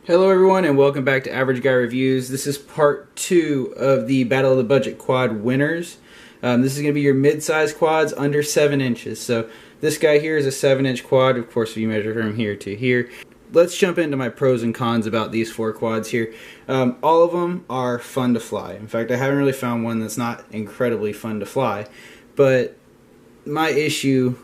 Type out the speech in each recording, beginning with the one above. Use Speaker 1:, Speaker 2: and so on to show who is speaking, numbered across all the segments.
Speaker 1: Hello everyone and welcome back to Average Guy Reviews. This is part 2 of the Battle of the Budget quad winners. This is going to be your mid-size quads under 7 inches. So this guy here is a 7-inch quad, of course if you measure from here to here. Let's jump into my pros and cons about these 4 quads here. All of them are fun to fly. In fact, I haven't really found one that's not incredibly fun to fly. But my issue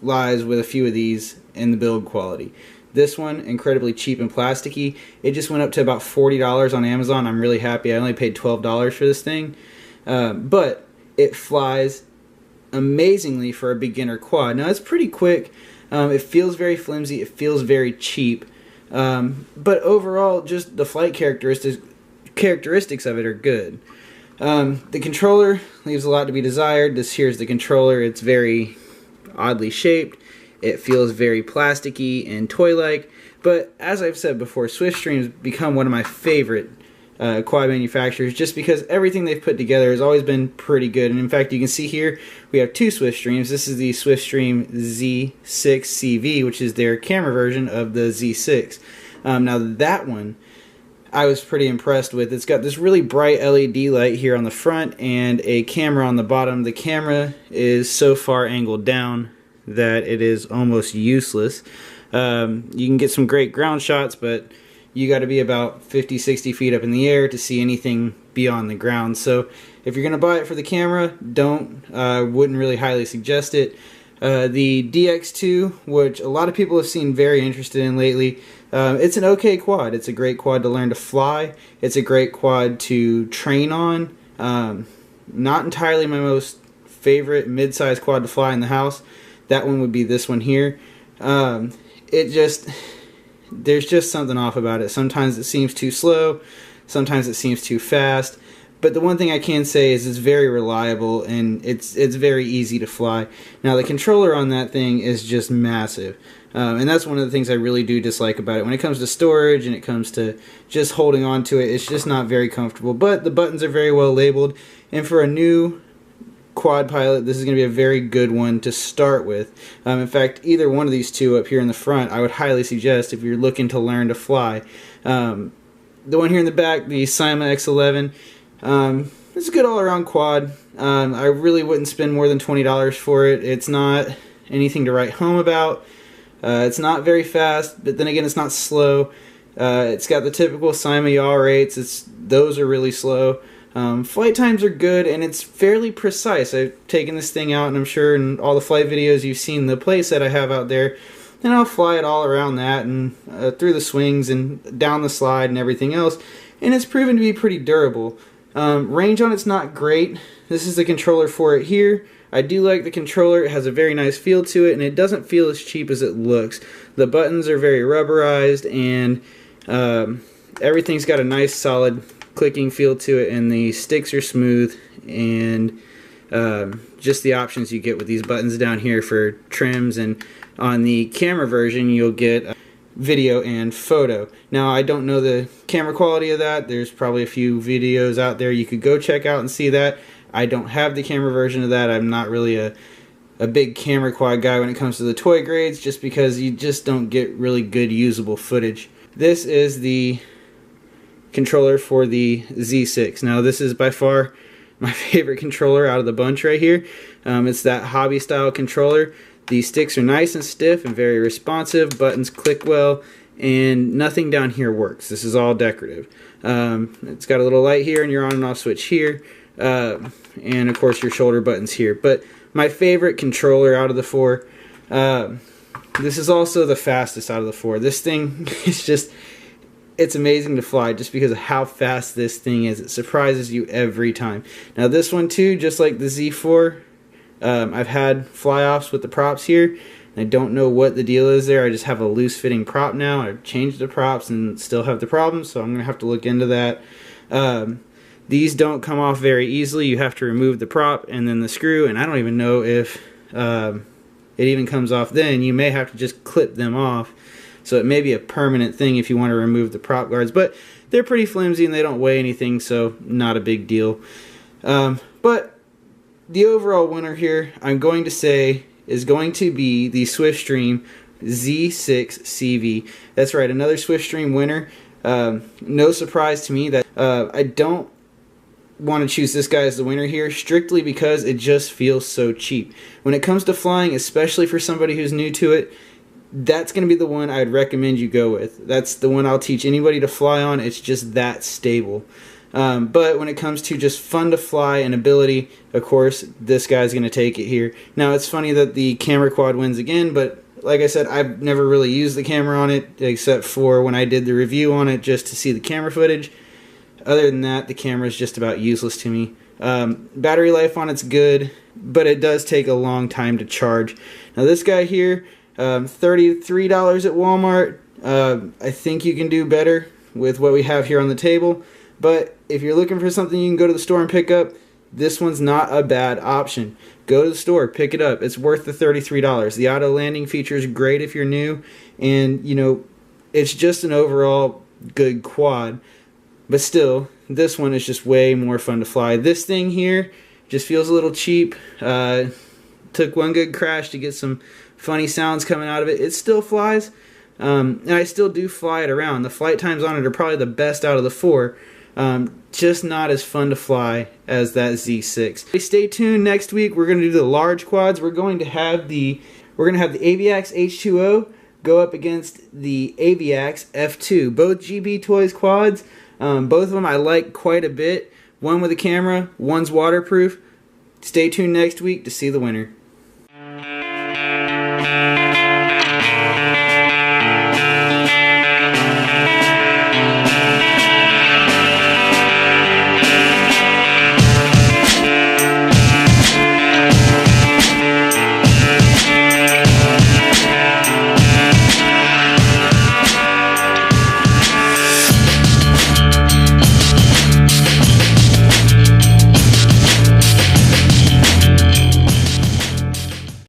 Speaker 1: lies with a few of these in the build quality. This one, incredibly cheap and plasticky. It just went up to about $40 on Amazon. I'm really happy. I only paid $12 for this thing. But it flies amazingly for a beginner quad. Now, it's pretty quick. It feels very flimsy. It feels very cheap. But overall, just the flight characteristics of it are good. The controller leaves a lot to be desired. This here's the controller. It's very oddly shaped. It feels very plasticky and toy-like, but as I've said before, Swiftstream's become one of my favorite quad manufacturers just because everything they've put together has always been pretty good. And in fact, you can see here we have 2 Swiftstreams. This is the Swiftstream Z6CV, which is their camera version of the Z6. Now that one I was pretty impressed with. It's got this really bright LED light here on the front and a camera on the bottom. The camera is so far angled down that it is almost useless. You can get some great ground shots, but you got to be about 50-60 feet up in the air to see anything beyond the ground. So if you're going to buy it for the camera, wouldn't really highly suggest it. The DX2, which a lot of people have seen very interested in lately, it's an okay quad. It's a great quad to learn to fly. It's a great quad to train on. Not entirely my most favorite mid-size quad to fly in the house. That one would be this one here. There's just something off about it. Sometimes it seems too slow, sometimes it seems too fast. But the one thing I can say is it's very reliable and it's very easy to fly. Now the controller on that thing is just massive. And that's one of the things I really do dislike about it. When it comes to storage and it comes to just holding on to it, it's just not very comfortable. But the buttons are very well labeled, and for a new quad pilot, this is going to be a very good one to start with. In fact, either one of these 2 up here in the front, I would highly suggest if you're looking to learn to fly. The one here in the back, the Syma X-11, it's a good all-around quad. I really wouldn't spend more than $20 for it. It's not anything to write home about. It's not very fast, but then again, it's not slow. It's got the typical Syma yaw rates. Those are really slow. Flight times are good, and it's fairly precise. I've taken this thing out, and I'm sure in all the flight videos you've seen the playset I have out there, and I'll fly it all around that and through the swings and down the slide and everything else, and it's proven to be pretty durable. Range on it's not great. This is the controller for it here. I do like the controller. It has a very nice feel to it, and it doesn't feel as cheap as it looks. The buttons are very rubberized, and everything's got a nice solid clicking feel to it, and the sticks are smooth, and just the options you get with these buttons down here for trims, and on the camera version you'll get video and photo. Now I don't know the camera quality of that. There's probably a few videos out there you could go check out and see that. I don't have the camera version of that. I'm not really a big camera quad guy when it comes to the toy grades, just because you just don't get really good usable footage. This is the controller for the Z6. Now this is by far my favorite controller out of the bunch right here. It's that hobby style controller. The sticks are nice and stiff and very responsive, buttons click well, and nothing down here works. This is all decorative. It's got a little light here and your on and off switch here, and of course your shoulder buttons here. But my favorite controller out of the 4, this is also the fastest out of the 4. This thing is just, it's amazing to fly just because of how fast this thing is. It surprises you every time. Now this one too, just like the Z4, I've had fly-offs with the props here. I don't know what the deal is there. I just have a loose-fitting prop now. I've changed the props and still have the problem, so I'm going to have to look into that. These don't come off very easily. You have to remove the prop and then the screw, and I don't even know if it even comes off then. You may have to just clip them off. So it may be a permanent thing if you want to remove the prop guards, but they're pretty flimsy and they don't weigh anything, so not a big deal. But the overall winner here, I'm going to say, is going to be the Swiftstream Z6CV. That's right, another Swiftstream winner. No surprise to me that I don't want to choose this guy as the winner here, strictly because it just feels so cheap. When it comes to flying, especially for somebody who's new to it, that's going to be the one I'd recommend you go with. That's the one I'll teach anybody to fly on. It's just that stable. But when it comes to just fun to fly and ability, of course, this guy's going to take it here. Now, it's funny that the camera quad wins again, but like I said, I've never really used the camera on it, except for when I did the review on it just to see the camera footage. Other than that, the camera is just about useless to me. Battery life on it's good, but it does take a long time to charge. Now this guy here, $33 at Walmart. I think you can do better with what we have here on the table, but if you're looking for something you can go to the store and pick up, this one's not a bad option. Go to the store, pick it up. It's worth the $33. The auto landing feature is great if you're new, and you know, it's just an overall good quad. But still, this one is just way more fun to fly. This thing here just feels a little cheap. Took one good crash to get some funny sounds coming out of it. It still flies, and I still do fly it around. The flight times on it are probably the best out of the four. Just not as fun to fly as that Z6. Stay tuned. Next week we're going to do the large quads. We're going to have the Aviax H2O go up against the Aviax F2. Both GB Toys quads. Both of them I like quite a bit. One with a camera, one's waterproof. Stay tuned next week to see the winner.